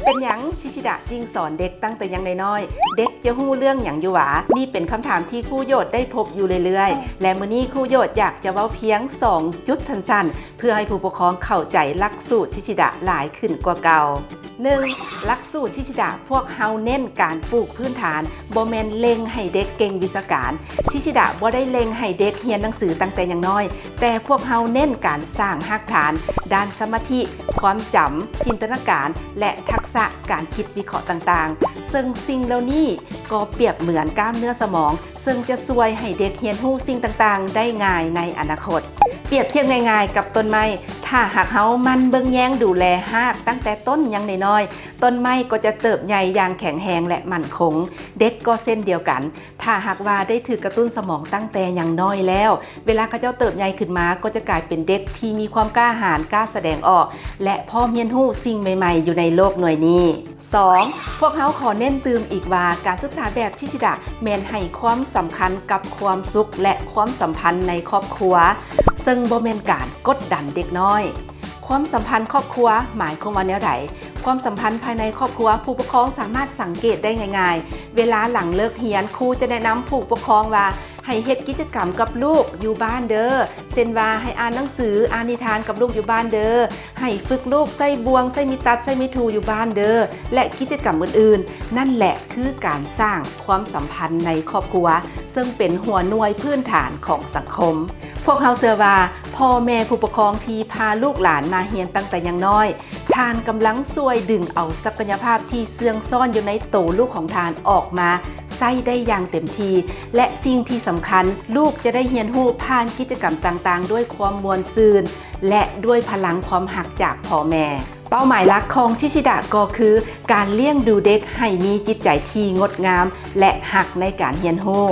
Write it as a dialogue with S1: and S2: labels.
S1: เป็นหยังชิชิดะจึงสอนเด็กตั้งแต่ยังน้อยๆเด็กจะฮู้เรื่องหยังอยู่หวานี่เป็นคำถามที่ครูโยชน์ได้พบอยู่เรื่อยๆและมื้อนี้ครูโยชน์อยากจะเว้าเพียง2จุดสั้นๆเพื่อให้ผู้ปกครองเข้าใจหลักสูตรชิชิดะหลายขึ้นกว่าเก่า 1. หลักสูตรชิชิดะพวกเฮาเน้นการปลูกพื้นฐานบ่แม่นเล็งให้เด็กเก่งวิชาการชิชิดะบ่ได้เล็งให้เด็กเรียนหนังสือตั้งแต่ยังน้อยแต่พวกเฮาเน้นการสร้างรากฐานด้านสมาธิความจำจินตนาการและทักษะการคิดวิเคราะห์ต่างๆซึ่งสิ่งเหล่านี้ก็เปรียบเหมือนกล้ามเนื้อสมองซึ่งจะช่วยให้เด็กเรียนรู้สิ่งต่างๆได้ง่ายในอนาคตเปรียบเทียบง่ายๆกับต้นไม้ถ้าหากเฮามันเบิ่งแยงดูแลรากตั้งแต่ต้นยังน้อยๆต้นไม้ก็จะเติบใหญ่อย่างแข็งแรงและมั่นคงเด็กก็เช่นเดียวกันถ้าหากว่าได้ถูกกระตุ้นสมองตั้งแต่ยังน้อยแล้วเวลาเขาเจ้าเติบใหญ่ขึ้นมาก็จะกลายเป็นเด็กที่มีความกล้าหาญกล้าแสดงออกและพร้อมเรียนรู้สิ่งใหม่ๆอยู่ในโลกหน่วยนี้ 2. พวกเขาขอเน้นเติมอีกว่าการศึกษาแบบชิชิดะแม่นให้ความสำคัญกับความสุขและความสัมพันธ์ในครอบครัวซึ่งบ่แม่นการกดดันเด็กน้อยความสัมพันธ์ครอบครัวหมายความว่าแนวใดความสัมพันธ์ภายในครอบครัวผู้ปกครองสามารถสังเกตได้ง่ายๆเวลาหลังเลิกเรียนครูจะแนะนำผู้ปกครองว่าให้เฮ็ดกิจกรรมกับลูกอยู่บ้านเด้อเช่นว่าให้อ่านหนังสืออ่านนิทานกับลูกอยู่บ้านเด้อให้ฝึกลูกใส่บวงใส่มิตัดใส่มิถูอยู่บ้านเด้อและกิจกรรมอื่นๆนั่นแหละคือการสร้างความสัมพันธ์ในครอบครัวซึ่งเป็นหัวหน่วยพื้นฐานของสังคมพวกเฮาเชื่อว่าพ่อแม่ผู้ปกครองที่พาลูกหลานมาเรียนตั้งแต่ยังน้อยทานกำลังช่วยดึงเอาศักยภาพที่เสื่องซ่อนอยู่ในโตลูกของทานออกมาใช้ได้อย่างเต็มที่และสิ่งที่สำคัญลูกจะได้เรียนรู้ผ่านกิจกรรมต่างๆด้วยความม่วนซื่นและด้วยพลังความหักจากพ่อแม่เป้าหมายหลักของชิชิดะก็คือการเลี้ยงดูเด็กให้มีจิตใจที่งดงามและหักในการเรียนรู้